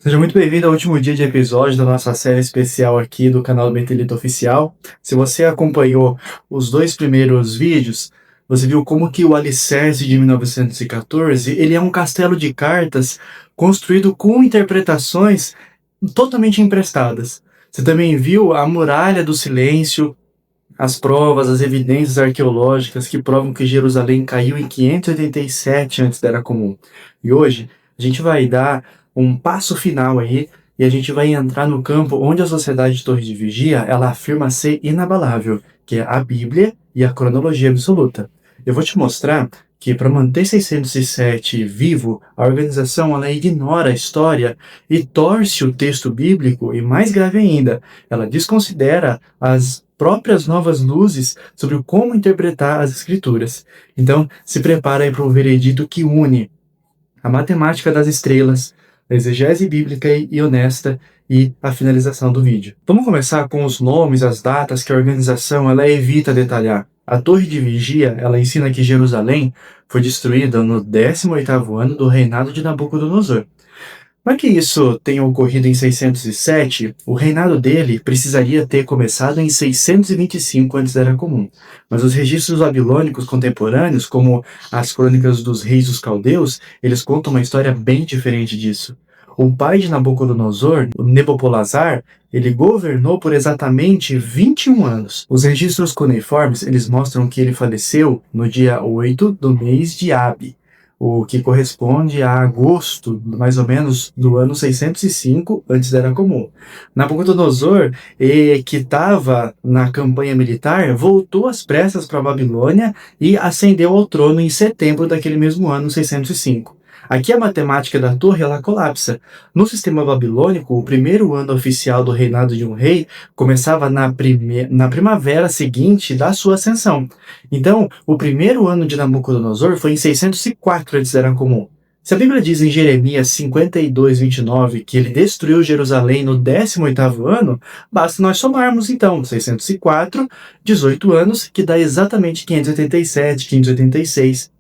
Seja muito bem-vindo ao último dia de episódio da nossa série especial aqui do canal Bentelito Oficial. Se você acompanhou os dois primeiros vídeos, você viu como que o Alicerce de 1914, ele é um castelo de cartas construído com interpretações totalmente emprestadas. Você também viu a Muralha do Silêncio, as provas, as evidências arqueológicas que provam que Jerusalém caiu em 587 antes da Era Comum. E hoje a gente vai dar um passo final aí e a gente vai entrar no campo onde a Sociedade de Torre de Vigia ela afirma ser inabalável, que é a Bíblia e a cronologia absoluta. Eu vou te mostrar que para manter 607 vivo, a organização ela ignora a história e torce o texto bíblico e, mais grave ainda, ela desconsidera as próprias novas luzes sobre como interpretar as escrituras. Então, se prepara aí para um veredito que une a matemática das estrelas, a exegese bíblica e honesta e a finalização do vídeo. Vamos começar com os nomes, as datas que a organização ela evita detalhar. A Torre de Vigia, ela ensina que Jerusalém foi destruída no 18º ano do reinado de Nabucodonosor. Para que isso tenha ocorrido em 607, o reinado dele precisaria ter começado em 625 antes da Era Comum. Mas os registros babilônicos contemporâneos, como as crônicas dos reis dos caldeus, eles contam uma história bem diferente disso. O pai de Nabucodonosor, o Nabopolassar, ele governou por exatamente 21 anos. Os registros cuneiformes, eles mostram que ele faleceu no dia 8 do mês de Abi, o que corresponde a agosto, mais ou menos, do ano 605 antes da Era Comum. Nabucodonosor, que estava na campanha militar, voltou às pressas para a Babilônia e ascendeu ao trono em setembro daquele mesmo ano, 605. Aqui a matemática da torre ela colapsa. No sistema babilônico, o primeiro ano oficial do reinado de um rei começava na primavera seguinte da sua ascensão. Então, o primeiro ano de Nabucodonosor foi em 604 antes da Era Comum. Se a Bíblia diz em Jeremias 52:29 que ele destruiu Jerusalém no 18º ano, basta nós somarmos então 604, 18 anos, que dá exatamente 587, 586.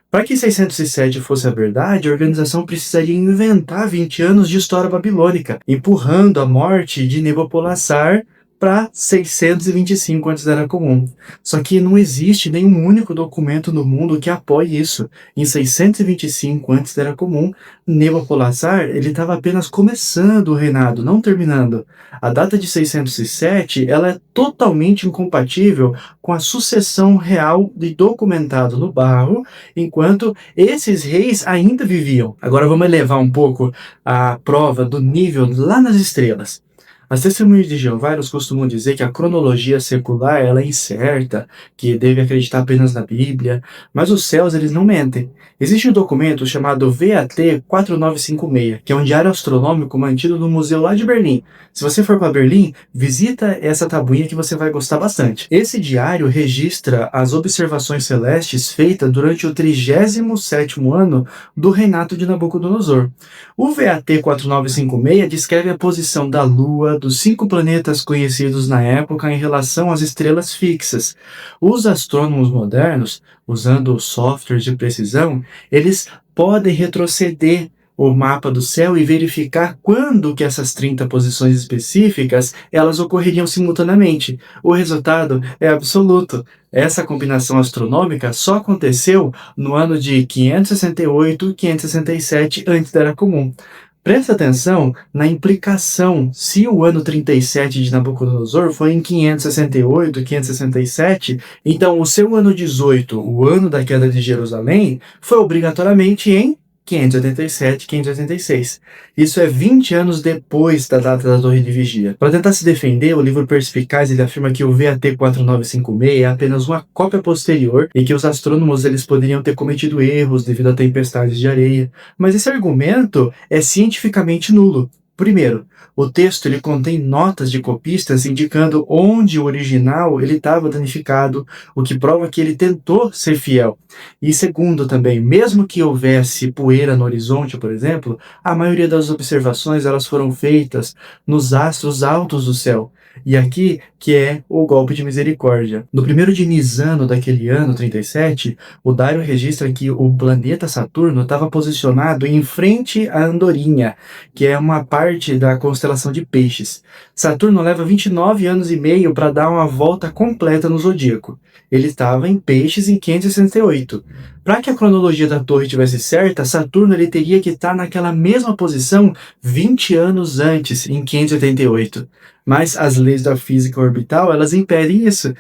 Para que 607 fosse a verdade, a organização precisaria inventar 20 anos de história babilônica, empurrando a morte de Nabopolassar para 625 antes da Era Comum. Só que não existe nenhum único documento no mundo que apoie isso. Em 625 antes da Era Comum, Nabopolassar ele estava apenas começando o reinado, não terminando. A data de 607 ela é totalmente incompatível com a sucessão real e documentado no barro, enquanto esses reis ainda viviam. Agora vamos elevar um pouco a prova do nível lá nas estrelas. As testemunhas de Jeová elas costumam dizer que a cronologia secular ela é incerta, que deve acreditar apenas na Bíblia, mas os céus eles não mentem. Existe um documento chamado VAT 4956, que é um diário astronômico mantido no museu lá de Berlim. Se você for para Berlim, visita essa tabuinha que você vai gostar bastante. Esse diário registra as observações celestes feitas durante o 37º ano do reinado de Nabucodonosor. O VAT 4956 descreve a posição da Lua, dos 5 planetas conhecidos na época em relação às estrelas fixas. Os astrônomos modernos, usando softwares de precisão, eles podem retroceder o mapa do céu e verificar quando que essas 30 posições específicas elas ocorreriam simultaneamente. O resultado é absoluto. Essa combinação astronômica só aconteceu no ano de 568, 567 antes da Era Comum. Presta atenção na implicação. Se o ano 37 de Nabucodonosor foi em 568, 567, então o seu ano 18, o ano da queda de Jerusalém, foi obrigatoriamente em 587, 586. Isso é 20 anos depois da data da Torre de Vigia. Para tentar se defender, o livro Perspicaz ele afirma que o VAT 4956 é apenas uma cópia posterior e que os astrônomos eles poderiam ter cometido erros devido a tempestades de areia. Mas esse argumento é cientificamente nulo. Primeiro, o texto ele contém notas de copistas indicando onde o original ele estava danificado, o que prova que ele tentou ser fiel. E segundo também, mesmo que houvesse poeira no horizonte, por exemplo, a maioria das observações elas foram feitas nos astros altos do céu. E aqui que é o golpe de misericórdia. No primeiro de Nisano daquele ano, 37, o Dario registra que o planeta Saturno estava posicionado em frente à Andorinha, que é uma parte da constelação de Peixes. Saturno leva 29 anos e meio para dar uma volta completa no zodíaco. Ele estava em Peixes em 568. Para que a cronologia da torre estivesse certa, Saturno ele teria que estar naquela mesma posição 20 anos antes, em 588. Mas as leis da física orbital, elas impedem isso.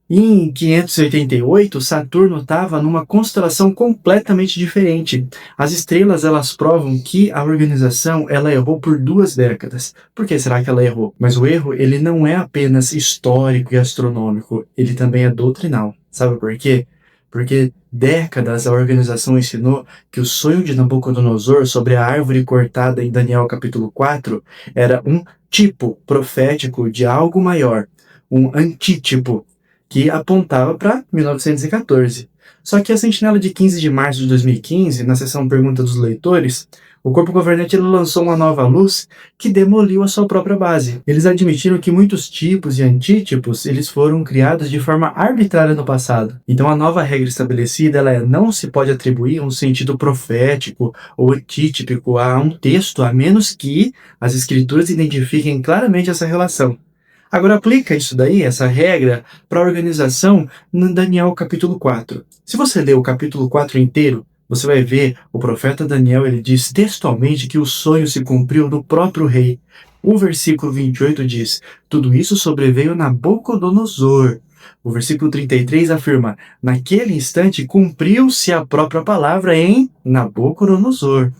Em 588, Saturno estava numa constelação completamente diferente. As estrelas elas provam que a organização ela errou por 2 décadas. Por que será que ela errou? Mas o erro ele não é apenas histórico e astronômico, ele também é doutrinal. Sabe por quê? Porque décadas a organização ensinou que o sonho de Nabucodonosor sobre a árvore cortada em Daniel capítulo 4 era um tipo profético de algo maior, um antítipo que apontava para 1914. Só que a sentinela de 15 de março de 2015, na sessão Pergunta dos Leitores, o corpo governante lançou uma nova luz que demoliu a sua própria base. Eles admitiram que muitos tipos e antítipos eles foram criados de forma arbitrária no passado. Então a nova regra estabelecida ela é não se pode atribuir um sentido profético ou antítipico a um texto, a menos que as escrituras identifiquem claramente essa relação. Agora aplica isso daí, essa regra, para a organização no Daniel capítulo 4. Se você ler o capítulo 4 inteiro, você vai ver o profeta Daniel, ele diz textualmente que o sonho se cumpriu no próprio rei. O versículo 28 diz, tudo isso sobreveio a Nabucodonosor. O versículo 33 afirma, naquele instante cumpriu-se a própria palavra em Nabucodonosor.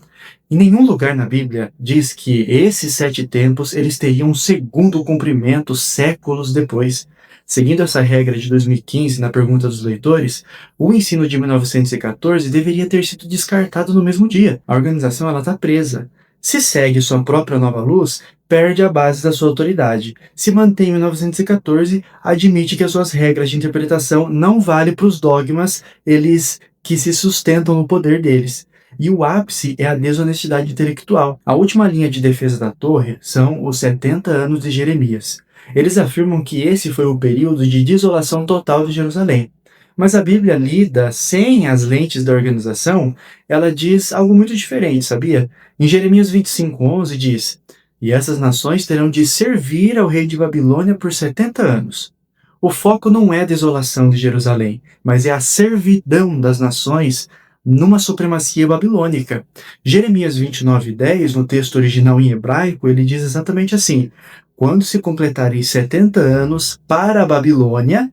Em nenhum lugar na Bíblia diz que esses 7 tempos eles teriam um segundo cumprimento séculos depois. Seguindo essa regra de 2015 na pergunta dos leitores, o ensino de 1914 deveria ter sido descartado no mesmo dia. A organização está presa. Se segue sua própria nova luz, perde a base da sua autoridade. Se mantém em 1914, admite que as suas regras de interpretação não valem para os dogmas eles que se sustentam no poder deles. E o ápice é a desonestidade intelectual. A última linha de defesa da torre são os 70 anos de Jeremias. Eles afirmam que esse foi o período de desolação total de Jerusalém. Mas a Bíblia lida sem as lentes da organização, ela diz algo muito diferente, sabia? Em Jeremias 25:11 diz, e essas nações terão de servir ao rei de Babilônia por 70 anos. O foco não é a desolação de Jerusalém, mas é a servidão das nações numa supremacia babilônica. Jeremias 29:10, no texto original em hebraico, ele diz exatamente assim, quando se completarem 70 anos para a Babilônia,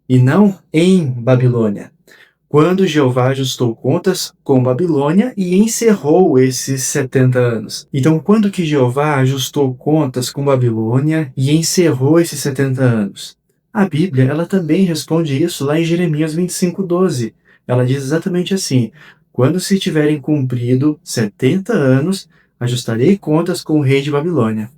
e não em Babilônia. Quando Jeová ajustou contas com Babilônia e encerrou esses 70 anos. Então, quando que Jeová ajustou contas com Babilônia e encerrou esses 70 anos? A Bíblia, ela também responde isso lá em Jeremias 25:12. Ela diz exatamente assim, quando se tiverem cumprido 70 anos, ajustarei contas com o rei de Babilônia.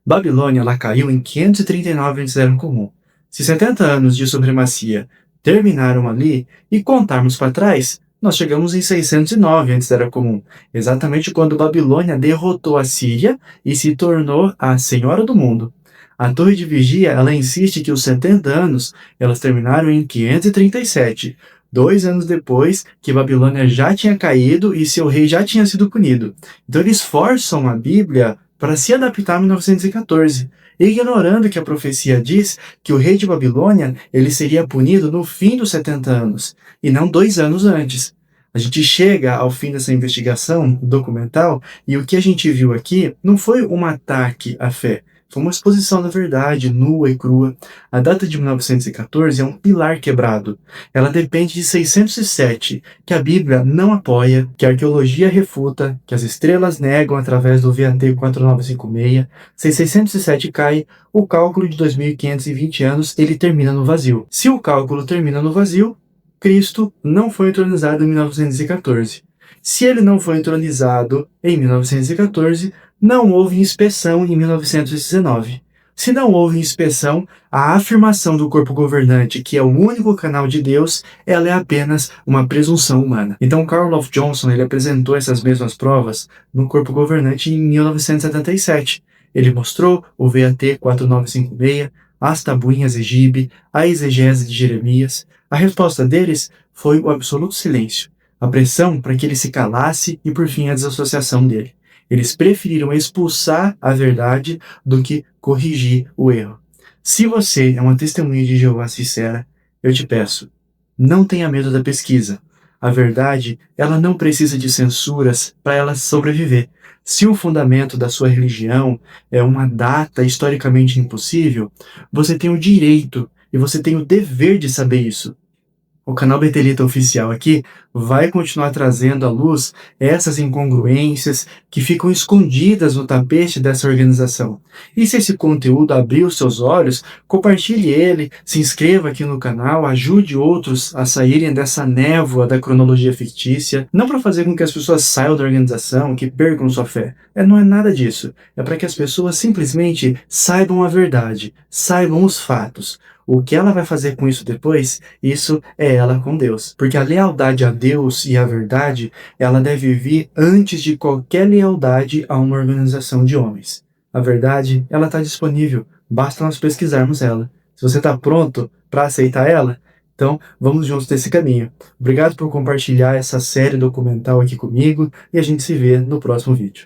Babilônia ela caiu em 539 antes da Era Comum. Se 70 anos de supremacia terminaram ali, e contarmos para trás, nós chegamos em 609 antes da Era Comum, exatamente quando Babilônia derrotou a Síria e se tornou a senhora do mundo. A Torre de Vigia ela insiste que os 70 anos elas terminaram em 537, 2 anos depois que Babilônia já tinha caído e seu rei já tinha sido punido. Então eles forçam a Bíblia para se adaptar a 1914, ignorando que a profecia diz que o rei de Babilônia ele seria punido no fim dos 70 anos, e não 2 anos antes. A gente chega ao fim dessa investigação documental e o que a gente viu aqui não foi um ataque à fé, foi uma exposição da verdade nua e crua. A data de 1914 é um pilar quebrado. Ela depende de 607, que a Bíblia não apoia, que a arqueologia refuta, que as estrelas negam através do VAT 4956. Se 607 cai, o cálculo de 2520 anos ele termina no vazio. Se o cálculo termina no vazio, Cristo não foi entronizado em 1914. Se ele não foi entronizado em 1914, Não houve inspeção em 1919. Se não houve inspeção, a afirmação do corpo governante, que é o único canal de Deus, ela é apenas uma presunção humana. Então, Carl Love Johnson ele apresentou essas mesmas provas no corpo governante em 1977. Ele mostrou o VAT 4956, as tabuinhas Egibe, a exegese de Jeremias. A resposta deles foi o absoluto silêncio, a pressão para que ele se calasse e, por fim, a desassociação dele. Eles preferiram expulsar a verdade do que corrigir o erro. Se você é uma testemunha de Jeová sincera, eu te peço, não tenha medo da pesquisa. A verdade, ela não precisa de censuras para ela sobreviver. Se o fundamento da sua religião é uma data historicamente impossível, você tem o direito e você tem o dever de saber isso. O canal Betelita Oficial aqui vai continuar trazendo à luz essas incongruências que ficam escondidas no tapete dessa organização. E se esse conteúdo abrir os seus olhos, compartilhe ele, se inscreva aqui no canal, ajude outros a saírem dessa névoa da cronologia fictícia, não para fazer com que as pessoas saiam da organização, que percam sua fé. Não é nada disso. É para que as pessoas simplesmente saibam a verdade, saibam os fatos. O que ela vai fazer com isso depois, isso é ela com Deus. Porque a lealdade a Deus e a verdade, ela deve vir antes de qualquer lealdade a uma organização de homens. A verdade, ela está disponível, basta nós pesquisarmos ela. Se você está pronto para aceitar ela, então vamos juntos nesse caminho. Obrigado por compartilhar essa série documental aqui comigo e a gente se vê no próximo vídeo.